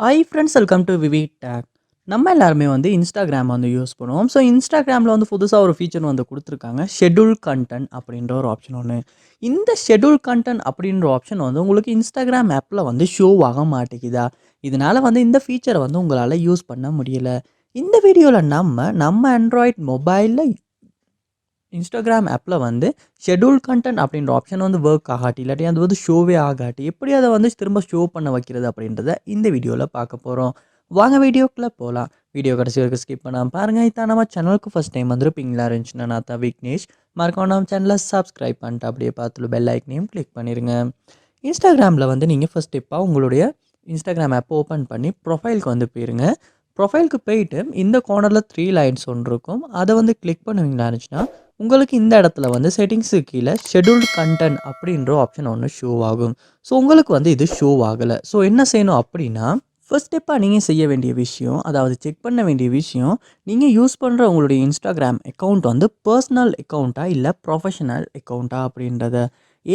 Hi friends, welcome to VividTech. நம்ம எல்லாருமே வந்து இன்ஸ்டாகிராம் வந்து யூஸ் பண்ணுவோம். ஸோ இன்ஸ்டாகிராமில் வந்து புதுசாக ஒரு ஃபீச்சர் வந்து கொடுத்துருக்காங்க. ஷெட்யூல் கண்டென்ட் அப்படின்ற ஒரு ஆப்ஷன் ஒன்று. இந்த ஷெட்யூல் கண்டென்ட் அப்படின்ற ஆப்ஷன் வந்து உங்களுக்கு இன்ஸ்டாகிராம் ஆப்பில் வந்து ஷோ ஆக மாட்டேங்குதா? இதனால் வந்து இந்த ஃபீச்சரை வந்து உங்களால் யூஸ் பண்ண முடியல. இந்த வீடியோவில் நம்ம ஆண்ட்ராய்ட் மொபைலில் இன்ஸ்டாகிராம் ஆப்பில் வந்து ஷெட்யூல் கண்டென்ட் அப்படின்ற ஆப்ஷன் வந்து ஒர்க் ஆகாட்டி, இல்லாட்டி அது வந்து ஷோவே ஆகாட்டி, எப்படி அதை வந்து திரும்ப ஷோ பண்ண வைக்கிறது அப்படின்றத இந்த வீடியோவில் பார்க்க போகிறோம். வாங்க வீடியோக்குள்ளே போகலாம். வீடியோ கடைசி வரைக்கும் ஸ்கிப் பண்ணாமல் பாருங்கள். இதான் நம்ம சேனலுக்கு ஃபஸ்ட் டைம் வந்துருப்பீங்களா இருந்துச்சுன்னா நான் தான் விக்னேஷ். மறக்காம நம்ம சேனலை சப்ஸ்கிரைப் பண்ணிட்டு அப்படியே பார்த்துட்டு பெல் ஐக்கனையும் கிளிக் பண்ணிடுங்க. இன்ஸ்டாகிராமில் வந்து நீங்கள் ஃபஸ்ட் ஸ்டெப்பாக உங்களுடைய இன்ஸ்டாகிராம் ஆப்பை ஓப்பன் பண்ணி ப்ரொஃபைலுக்கு வந்து போயிருங்க. ப்ரொஃபைலுக்கு போயிட்டு இந்த கார்னரில் 3 லைன்ஸ் ஒன்று இருக்கும். அதை வந்து கிளிக் பண்ணுவீங்களா இருந்துச்சுன்னா உங்களுக்கு இந்த இடத்துல வந்து செட்டிங்ஸுக்கு கீழே ஷெட்யூல்டு கண்டென்ட் அப்படின்ற ஆப்ஷன் ஒன்று ஷோ ஆகும். ஸோ உங்களுக்கு வந்து இது ஷோ ஆகலை. ஸோ என்ன செய்யணும் அப்படின்னா, ஃபர்ஸ்ட் ஸ்டெப்பாக நீங்கள் செய்ய வேண்டிய விஷயம், அதாவது செக் பண்ண வேண்டிய விஷயம், நீங்கள் யூஸ் பண்ணுற உங்களுடைய இன்ஸ்டாகிராம் அக்கௌண்ட் வந்து பர்சனல் அக்கௌண்ட்டா இல்லை ப்ரொஃபஷனல் அக்கௌண்ட்டா அப்படின்றத.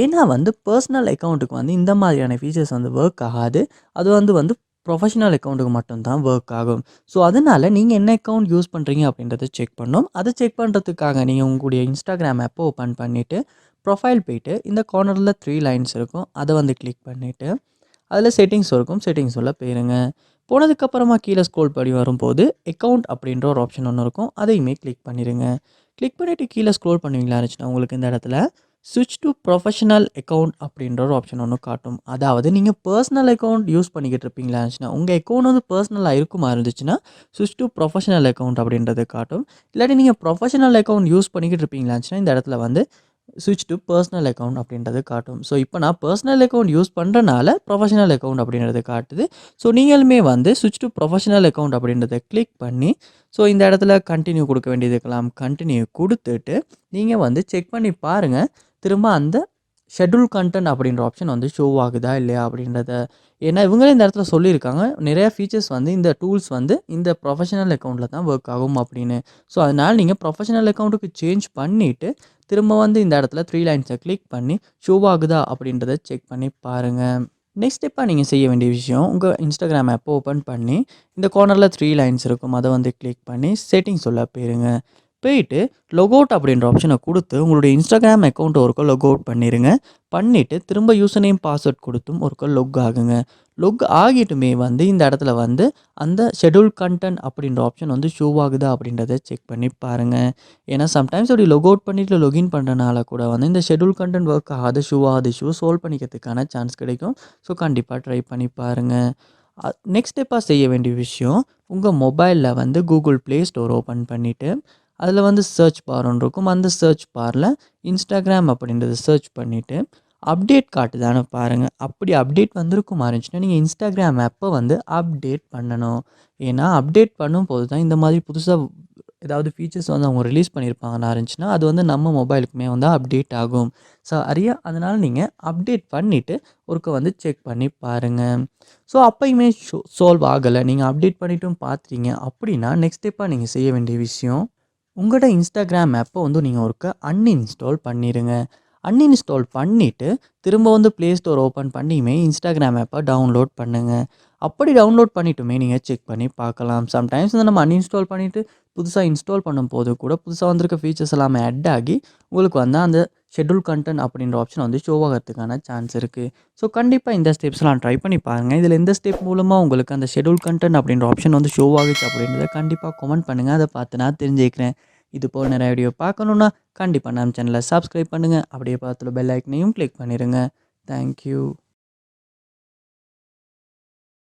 ஏன்னா வந்து பர்சனல் அக்கௌண்ட்டுக்கு வந்து இந்த மாதிரியான ஃபீச்சர்ஸ் வந்து ஒர்க் ஆகாது. அது வந்து ப்ரொஃபஷனல் அக்கௌண்ட்டுக்கு மட்டும்தான் ஒர்க் ஆகும். ஸோ அதனால் நீங்கள் என்ன அக்கௌண்ட் யூஸ் பண்ணுறீங்க அப்படின்றத செக் பண்ணணும். அதை செக் பண்ணுறதுக்காக நீங்கள் உங்களுடைய இன்ஸ்டாகிராம் ஆப்பை ஓப்பன் பண்ணிவிட்டு ப்ரொஃபைல் போய்ட்டு இந்த கார்னரில் 3 லைன்ஸ் இருக்கும். அதை வந்து கிளிக் பண்ணிவிட்டு அதில் செட்டிங்ஸ் இருக்கும். செட்டிங்ஸ் உள்ள போயிருங்க. போனதுக்கப்புறமா கீழே ஸ்க்ரோல் பண்ணி வரும்போது அக்கௌண்ட் அப்படின்ற ஒரு ஆப்ஷன் ஒன்று இருக்கும். அதையுமே கிளிக் பண்ணிடுங்க. கிளிக் பண்ணிவிட்டு கீழே ஸ்க்ரோல் பண்ணுவீங்களா இருந்துச்சுன்னா உங்களுக்கு இந்த இடத்துல ஸ்விட்ச் டு ப்ரொஃபஷனல் அக்கௌண்ட் அப்படின்ற ஒரு ஆப்ஷன் ஒன்று காட்டும். அதாவது நீங்கள் பர்சனல் அக்கௌண்ட் யூஸ் பண்ணிக்கிட்டு இருப்பீங்களா இருந்துச்சுன்னா, உங்கள் அக்கௌண்ட் வந்து பர்சனலாக இருக்குமா இருந்துச்சுன்னா ஸ்விட்ச் டு ப்ரொஃபஷனல் அக்கௌண்ட் அப்படின்றது காட்டும். இல்லாட்டி நீங்கள் ப்ரொஃபஷனல் அக்கௌண்ட் யூஸ் பண்ணிக்கிட்டு இருப்பீங்களா இருந்துச்சுன்னா இந்த இடத்துல வந்து ஸ்விட்ச் டு பர்சனல் அக்கௌண்ட் அப்படின்றது காட்டும். ஸோ இப்போ நான் பர்சனல் அக்கௌண்ட் யூஸ் பண்ணுறனால ப்ரொஃபஷனல் அக்கௌண்ட் அப்படின்றது காட்டுது. ஸோ நீங்களுமே வந்து ஸ்விட்ச் டு ப்ரொஃபஷனல் அக்கௌண்ட் அப்படின்றத கிளிக் பண்ணி ஸோ இந்த இடத்துல கண்டினியூ கொடுக்க வேண்டியது இருக்கலாம். கண்டினியூ கொடுத்துட்டு நீங்கள் வந்து செக் பண்ணி பாருங்கள். திரும்ப அந்த ஷெட்யூல் கண்டென்ட் அப்படின்ற ஆப்ஷன் வந்து ஷோ ஆகுதா இல்லையா அப்படின்றத. ஏன்னா இவங்களே இந்த இடத்துல சொல்லியிருக்காங்க, நிறையா ஃபீச்சர்ஸ் வந்து இந்த டூல்ஸ் வந்து இந்த ப்ரொஃபஷனல் அக்கௌண்ட்டில் தான் ஒர்க் ஆகும் அப்படின்னு. ஸோ அதனால் நீங்கள் ப்ரொஃபஷனல் அக்கௌண்ட்டுக்கு சேஞ்ச் பண்ணிவிட்டு திரும்ப வந்து இந்த இடத்துல 3 லைன்ஸை கிளிக் பண்ணி ஷோ ஆகுதா அப்படின்றத செக் பண்ணி பாருங்கள். நெக்ஸ்ட் ஸ்டெப்பாக நீங்கள் செய்ய வேண்டிய விஷயம், உங்கள் இன்ஸ்டாகிராம் ஆப்பை ஓப்பன் பண்ணி இந்த கார்னரில் 3 லைன்ஸ் இருக்கும். அதை வந்து கிளிக் பண்ணி செட்டிங்ஸ் உள்ள போயிருங்க. போயிட்டு லொகவுட் அப்படின்ற ஆப்ஷனை கொடுத்து உங்களுடைய இன்ஸ்டாகிராம் அக்கௌண்ட்டை ஒருக்கா லொகவுட் பண்ணிடுங்க. பண்ணிவிட்டு திரும்ப யூசர் நேம் பாஸ்வேர்ட் கொடுத்தும் ஒருக்கா லொக் ஆகுங்க. லொக் ஆகிட்டுமே வந்து இந்த இடத்துல வந்து அந்த ஷெட்யூல் கண்டென்ட் அப்படின்ற ஆப்ஷன் வந்து ஷோ ஆகுதா அப்படின்றத செக் பண்ணி பாருங்கள். ஏன்னா சம்டைம்ஸ் அப்படி லொக் அவுட் பண்ணிவிட்டு லொகின் பண்ணுறனால கூட வந்து இந்த ஷெட்யூல் கண்டென்ட் ஒர்க் ஆகாது, ஷோ ஆகாது, இஷ்யூ சால்வ் பண்ணிக்கிறதுக்கான சான்ஸ் கிடைக்கும். ஸோ கண்டிப்பாக ட்ரை பண்ணி பாருங்கள். நெக்ஸ்ட் ஸ்டெப்பாக செய்ய வேண்டிய விஷயம், உங்கள் மொபைலில் வந்து கூகுள் ப்ளே ஸ்டோர் ஓப்பன் பண்ணிவிட்டு அதில் வந்து சர்ச் பார் ஒன்று இருக்கும். அந்த சர்ச் பாரில் இன்ஸ்டாகிராம் அப்படின்றத சர்ச் பண்ணிவிட்டு அப்டேட் காட்டுதான்னு பாருங்கள். அப்படி அப்டேட் வந்திருக்குமா இருந்துச்சுன்னா நீங்கள் இன்ஸ்டாகிராம் ஆப்பை வந்து அப்டேட் பண்ணணும். ஏன்னா அப்டேட் பண்ணும்போது தான் இந்த மாதிரி புதுசாக ஏதாவது ஃபீச்சர்ஸ் வந்து அவங்க ரிலீஸ் பண்ணியிருப்பாங்கன்னா இருந்துச்சுன்னா அது வந்து நம்ம மொபைலுக்குமே வந்து அப்டேட் ஆகும். ஸோ அதனால் நீங்கள் அப்டேட் பண்ணிவிட்டு ஒருக்க வந்து செக் பண்ணி பாருங்கள். ஸோ அப்பயுமே சால்வ் ஆகலை, நீங்கள் அப்டேட் பண்ணிட்டும் பார்த்துட்டீங்க அப்படின்னா நெக்ஸ்ட் ஸ்டெப்பாக நீங்கள் செய்ய வேண்டிய விஷயம், உங்களோட இன்ஸ்டாகிராம் ஆப்பை வந்து நீங்கள் ஒருக்க அன்இன்ஸ்டால் பண்ணிடுங்க. அன்இன்ஸ்டால் பண்ணிவிட்டு திரும்ப வந்து ப்ளே ஸ்டோர் ஓப்பன் பண்ணியுமே இன்ஸ்டாகிராம் ஆப்பை டவுன்லோட் பண்ணுங்கள். அப்படி டவுன்லோட் பண்ணிட்டுமே நீங்கள் செக் பண்ணி பார்க்கலாம். சம்டைம்ஸ் வந்து நம்ம அன்இன்ஸ்டால் பண்ணிவிட்டு புதுசாக இன்ஸ்டால் பண்ணும்போது கூட புதுசாக வந்திருக்க ஃபீச்சர்ஸ் எல்லாமே ஆட் ஆகி உங்களுக்கு வந்து அந்த ஷெட்யூல் கண்டென்ட் அப்படின்ற ஆப்ஷன் வந்து ஷோ ஆகிறதுக்கான சான்ஸ் இருக்குது. ஸோ கண்டிப்பாக இந்த ஸ்டெப்ஸ்லாம் ட்ரை பண்ணி பாருங்கள். இதில் எந்த ஸ்டெப் மூலமாக உங்களுக்கு அந்த ஷெட்யூல் கண்டென்ட் அப்படின்ற ஆப்ஷன் வந்து ஷோ ஆகுச்சு அப்படின்றத கண்டிப்பாக கமெண்ட் பண்ணுங்கள். அதை பார்த்து நான் தெரிஞ்சுக்கிறேன். இது போல் நிறைய வீடியோ பார்க்கணுன்னா கண்டிப்பாக நம்ம சேனலை சப்ஸ்கிரைப் பண்ணுங்கள். அப்படியே பார்த்துல பெல் ஐக்கனையும் கிளிக் பண்ணிடுங்க. தேங்க்யூ.